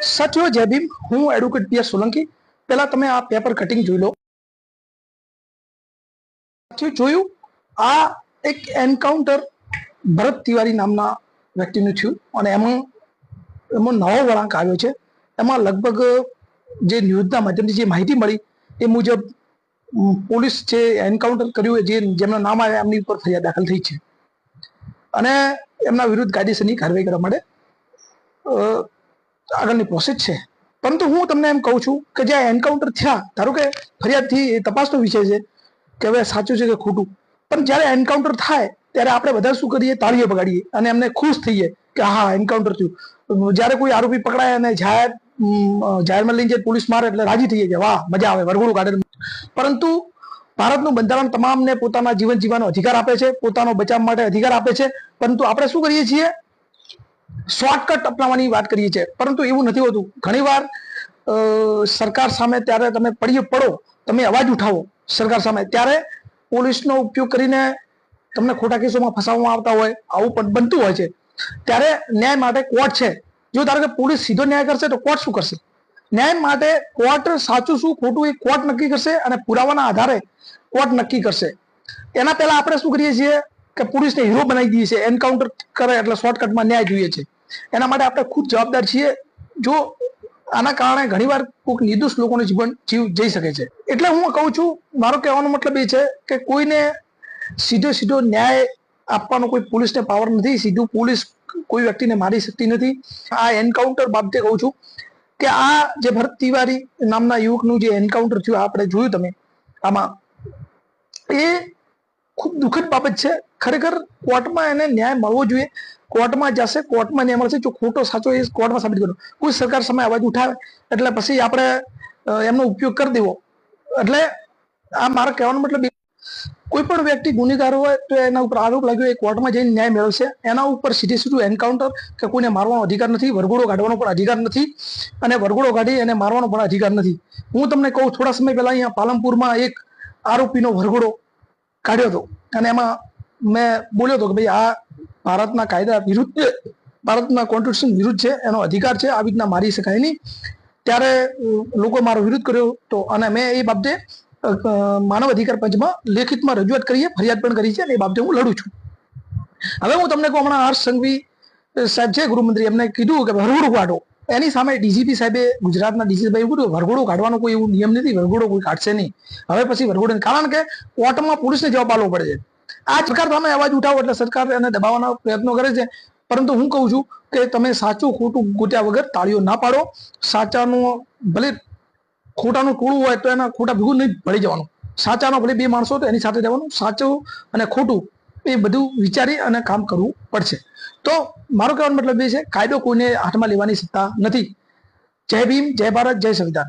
સાથીઓ જય ભીમ, હું એડવોકેટ પીએસ સોલંકી। પહેલા તમે આ પેપર કટિંગ જોઈ લો। સાથીઓ જોયું, આ એક એન્કાઉન્ટર ભરત તિવારી નામના વ્યક્તિનું થયું અને એમાં નવો વળાંક આવ્યો છે। એમાં લગભગ જે ન્યૂઝના માધ્યમથી જે માહિતી મળી એ મુજબ પોલીસ જે એન્કાઉન્ટર કર્યું જેમના નામ આવ્યા એમની ઉપર ફરિયાદ દાખલ થઈ છે અને એમના વિરુદ્ધ કાયદેસરની કાર્યવાહી કરવા માટે આગળની પ્રોસેસ છે। પરંતુ હું તમને એમ કહું છું કે જે એન્કાઉન્ટર થયા, ધારો કે ફરિયાદથી તપાસનો વિષય છે કે હવે સાચું છે કે ખોટું, પણ જ્યારે એન્કાઉન્ટર થાય ત્યારે આપણે બધા શું કરીએ, તાળીઓ બગાડીએ અને એમને ખુશ થઈએ કે હા એન્કાઉન્ટર થયું। જ્યારે કોઈ આરોપી પકડાય અને જાહેરમાં લઈને જે પોલીસ મારે એટલે રાજી થઈએ કે વાહ મજા આવે, વરઘોડું કાઢે। પરંતુ ભારતનું બંધારણ તમામને પોતાના જીવન જીવવાનો અધિકાર આપે છે, પોતાનો બચાવ માટે અધિકાર આપે છે, પરંતુ આપણે શું કરીએ છીએ, શોર્ટકટ અપનાવવાની વાત કરીએ છીએ। પરંતુ એવું નથી હોતું। ઘણીવાર સરકાર સામે ત્યારે તમે પડો, તમે અવાજ ઉઠાવો સરકાર સામે, ત્યારે પોલીસનો ઉપયોગ કરીને તમને ખોટા કેસોમાં ફસાવવામાં આવતા હોય, આવું પણ બનતું હોય છે। ત્યારે ન્યાય માટે કોર્ટ છે। જો ધારો કે પોલીસ સીધો ન્યાય કરશે તો કોર્ટ શું કરશે? ન્યાય માટે કોર્ટ સાચું શું ખોટું એ કોર્ટ નક્કી કરશે અને પુરાવાના આધારે કોર્ટ નક્કી કરશે। એના પહેલા આપણે શું કરીએ છીએ કે પોલીસને હીરો બનાવી દઈએ છીએ, એન્કાઉન્ટર કરે એટલે શોર્ટકટમાં ન્યાય જોઈએ છે। એના માટે આપણે ખુદ જવાબદાર છીએ। જો આના કારણે ઘણીવાર કોઈક નિર્દોષ લોકોનો જીવ જઈ શકે છે। એટલે હું કહું છું, મારો કહેવાનો મતલબ એ છે કે કોઈને સીધો ન્યાય આપવાનો કોઈ પોલીસને પાવર નથી। સીધું પોલીસ કોઈ વ્યક્તિને મારી શકતી નથી। આ એન્કાઉન્ટર બાબતે કહું છું કે આ જે ભરત તિવારી નામના યુવકનું જે એન્કાઉન્ટર થયું, આપણે જોયું તમે આમાં, એ ખૂબ દુઃખદ બાબત છે। ખરેખર કોર્ટમાં એને ન્યાય મળવો જોઈએ। કોર્ટમાં જશે, કોર્ટમાં ન્યાય મળશે। જો ખોટો સાચો એ કોર્ટમાં સાબિત કરો। કોઈ સરકાર સામે અવાજ ઉઠાવે એટલે પછી આપણે એમનો ઉપયોગ કરી દેવો, એટલે આ મારો કહેવાનો મતલબ કોઈ પણ વ્યક્તિ ગુનેગાર હોય તો એના ઉપર આરોપ લાગ્યો, એ કોર્ટમાં જઈને ન્યાય મેળવશે। એના ઉપર સીધું એન્કાઉન્ટર કે કોઈને મારવાનો અધિકાર નથી, વરઘોડો કાઢવાનો પણ અધિકાર નથી અને વરઘોડો કાઢી એને મારવાનો પણ અધિકાર નથી। હું તમને કહું, થોડા સમય પહેલા અહીંયા પાલનપુરમાં એક આરોપીનો વરઘોડો કાઢ્યો હતો અને એમાં મેં બોલ્યો હતો કે ભાઈ આ ભારતના કાયદા વિરુદ્ધ, ભારતના કોન્સ્ટિટ્યુશન વિરુદ્ધ છે, એનો અધિકાર છે, આવી રીતના મારી શકાય નહીં। ત્યારે લોકો મારો વિરોધ કર્યો તો અને મેં એ બાબતે માનવ અધિકાર પંચમાં લેખિતમાં રજૂઆત કરીએ, ફરિયાદ પણ કરી છે અને એ બાબતે હું લડું છું। હવે હું તમને કહું, હમણાં હર્ષ સંઘવી સાહેબ છે ગૃહમંત્રી, એમને કીધું કે વરઘોડું કાઢો। એની સામે ડીજીપી સાહેબે, ગુજરાતના ડીજીપી સાહેબે એવું કીધું વરઘોડું કાઢવાનો કોઈ એવું નિયમ નથી, વરઘોડો કોઈ કાઢશે નહીં હવે પછી વરઘોડો, કારણ કે કોર્ટમાં પોલીસને જવાબ આપવો પડે છે। આ સરકાર સામે અવાજ ઉઠાવો એટલે સરકાર એને દબાવવાના પ્રયત્નો કરે છે। પરંતુ હું કહું છું કે તમે સાચું ખોટું ગોત્યા વગર તાળીઓ ના પાડો। સાચાનું ભલે ખોટાનું ટોળું હોય તો એના ખોટા ભેગું નહીં ભળી જવાનું। સાચાનો ભલે બે માણસો તો એની સાથે રહેવાનું। સાચું અને ખોટું એ બધું વિચારી અને કામ કરવું પડશે। તો મારો કહેવાનો મતલબ એ છે, કાયદો કોઈને હાથમાં લેવાની સત્તા નથી। જય ભીમ, જય ભારત, જય સંવિધાન।